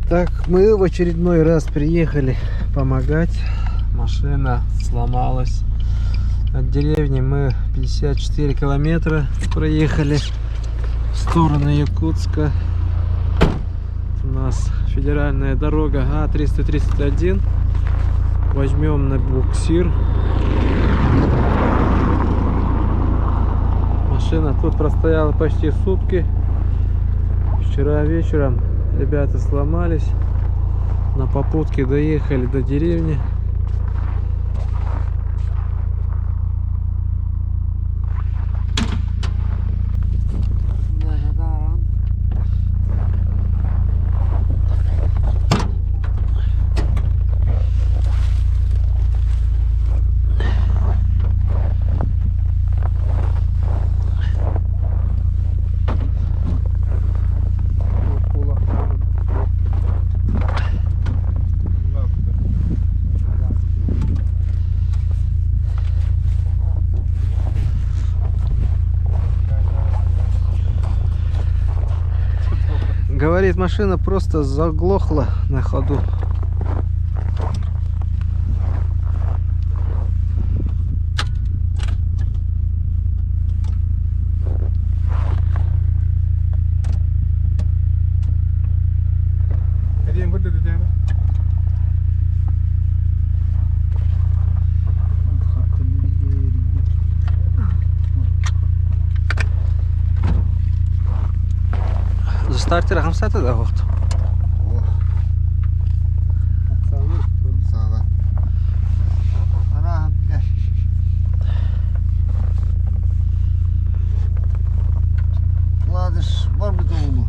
Так, мы в очередной раз приехали помогать. Машина сломалась. От деревни мы 54 километра проехали в сторону Якутска. У нас федеральная дорога А-331. Возьмем на буксир. Машина тут простояла почти сутки. Вчера вечером ребята сломались. На попутке доехали до деревни. Говорит, машина просто заглохла на ходу. Стартер хамсаты да вот. Ладыш, бар бит ул.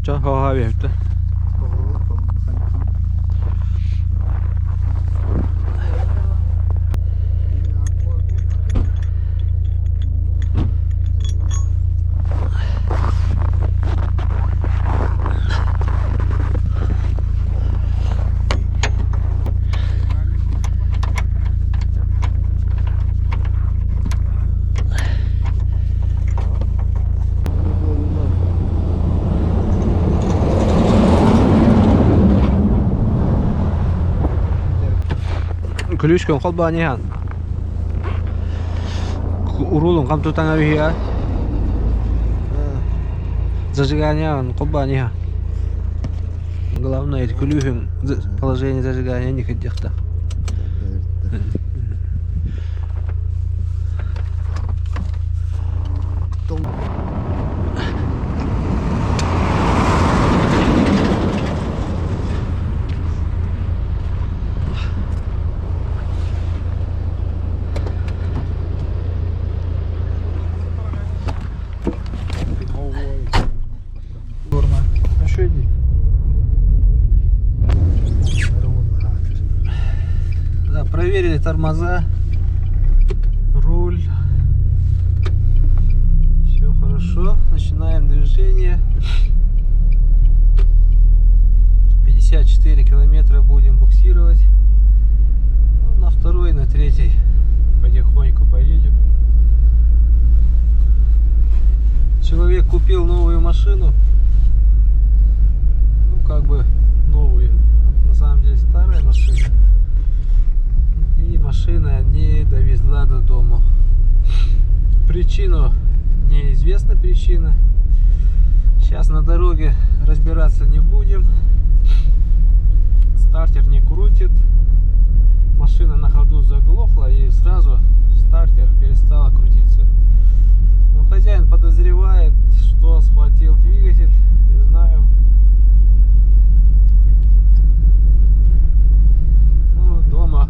Cho ho về hết. Ключком колба не хан. Урулом кам тут ангавия. Зажигание он колба не хан. Главное эти ключом положение зажигания не хотят. Да, проверили тормоза, руль, все хорошо, начинаем движение. 54 километра будем буксировать, ну, на второй, на третий потихоньку поедем. Человек купил новую машину, ну как бы новую, на самом деле старая машина, и машина не довезла до дома. Причину неизвестна причина. Сейчас на дороге разбираться не будем. Стартер не крутит, машина на ходу заглохла и сразу стартер перестала крутиться. Но хозяин подозревает, что схватил двигатель, не знаю. Ну, дома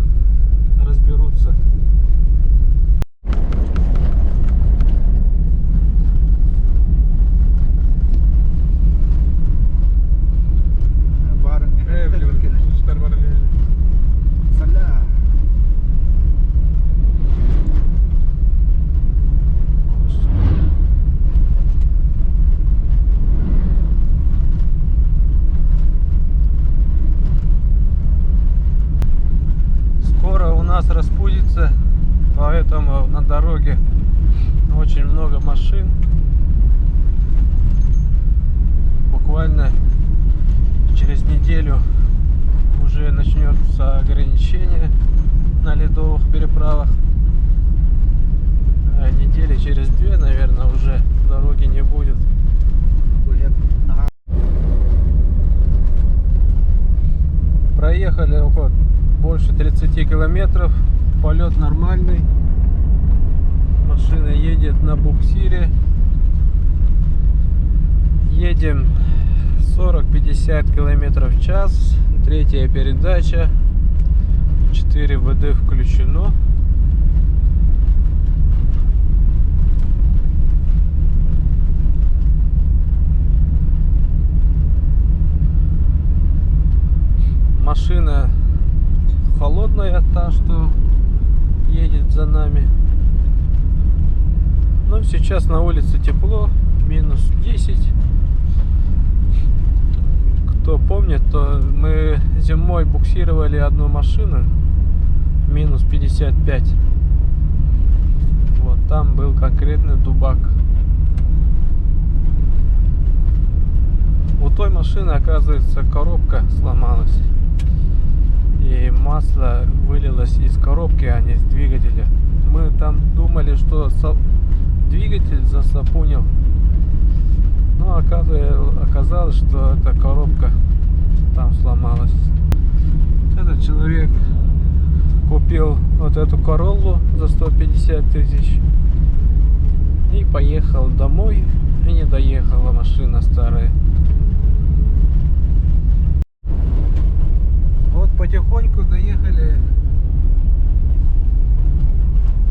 разберутся. Барыня. на дороге очень много машин. Буквально через неделю уже начнется ограничение на ледовых переправах. А недели через 2, наверное, уже дороги не будет. Проехали около больше 30 километров. Полет нормальный. Машина едет на буксире. Едем 40-50 километров в час. Третья передача. 4 ВД включено. Машина холодная, та, что едет за нами. Но сейчас на улице тепло, минус 10. Кто помнит, то мы зимой буксировали одну машину, минус 55. Вот там был конкретный дубак. У той машины, оказывается, коробка сломалась. И масло вылилось из коробки, а не из двигателя. Мы там думали, что двигатель засапунил. Но оказалось, что эта коробка там сломалась. Этот человек купил вот эту Короллу за 150 тысяч и поехал домой. И не доехала машина старая. Вот потихоньку доехали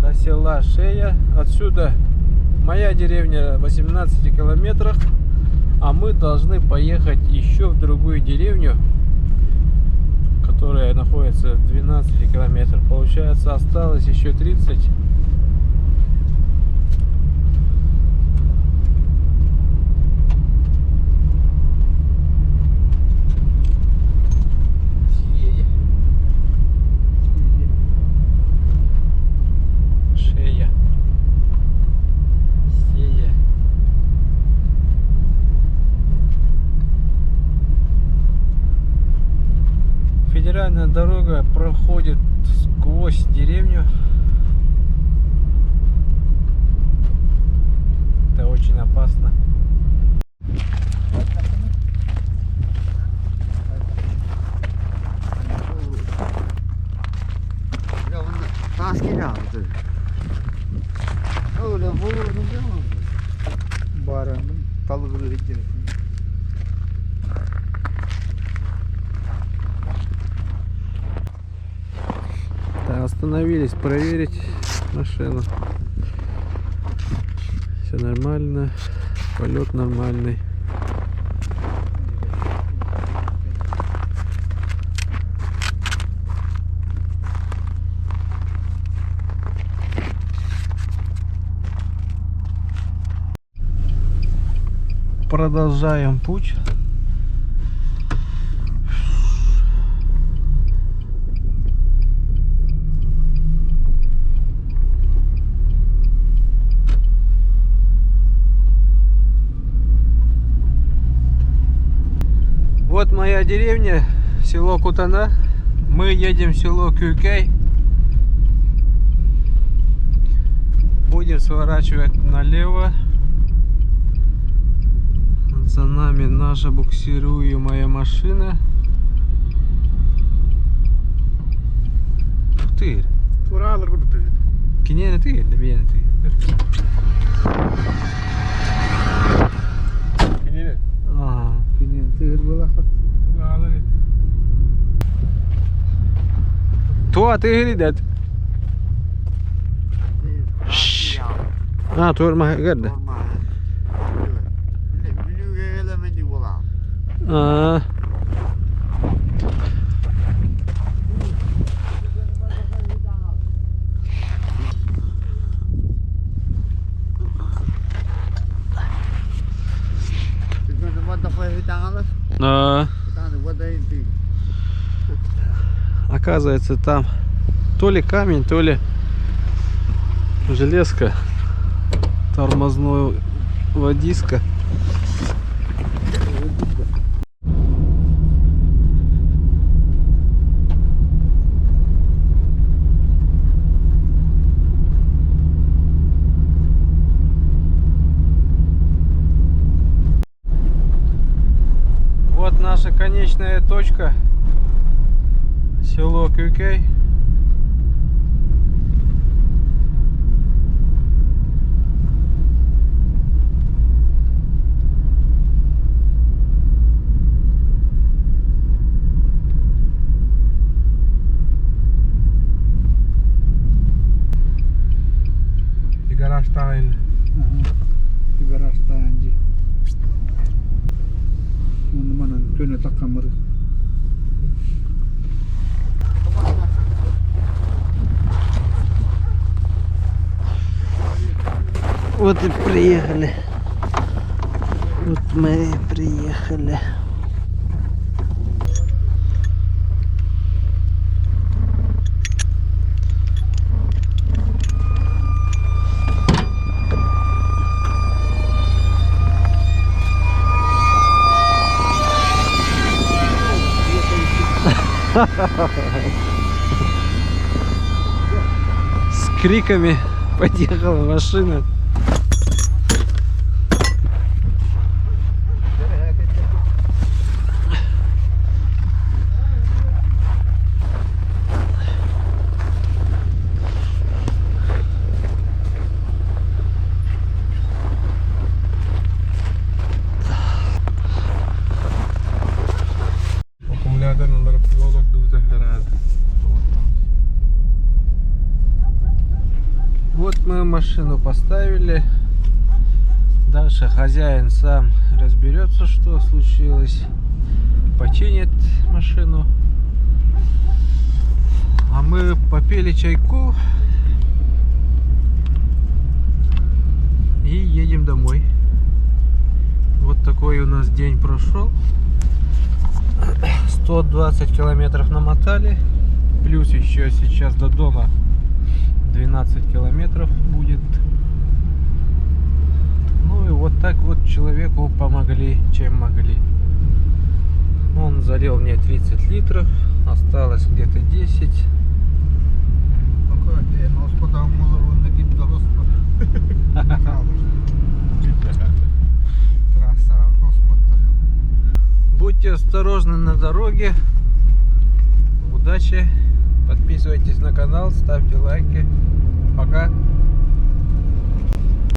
до села Шея. Отсюда моя деревня в 18 километрах, а мы должны поехать еще в другую деревню, которая находится в 12 километрах. Получается, осталось еще 30. Федеральная дорога проходит сквозь деревню. Это очень опасно. Да, остановились проверить машину. Все нормально, полет нормальный. Продолжаем путь. Вот моя деревня, село Кутана. Мы едем в село Кюкей. Будем сворачивать налево. За нами наша буксируемая машина. Ты? Кине ты? Bien ты. Ага. Tuo tihlidet. Ah, tuo ma gadda. Ah. Оказывается, там то ли камень, то ли железка, тормозной диска. Вот наша конечная точка, село Кюкей. Garastain. Garastain. Mana kena tak kamar. Вот и приехали. Вот мы и приехали. С криками подъехала машина. Аккумулятор надо продуть раз. Вот мы машину поставили. Дальше хозяин сам разберется, что случилось. Починит машину. А мы попили чайку и едем домой. Вот такой у нас день прошел. 120 километров намотали. Плюс еще сейчас до дома 12 километров будет. Ну и вот так вот человеку помогли, чем могли. Он залил мне 30 литров, осталось где-то 10. Будьте осторожны на дороге. Удачи. Подписывайтесь на канал, ставьте лайки. Пока.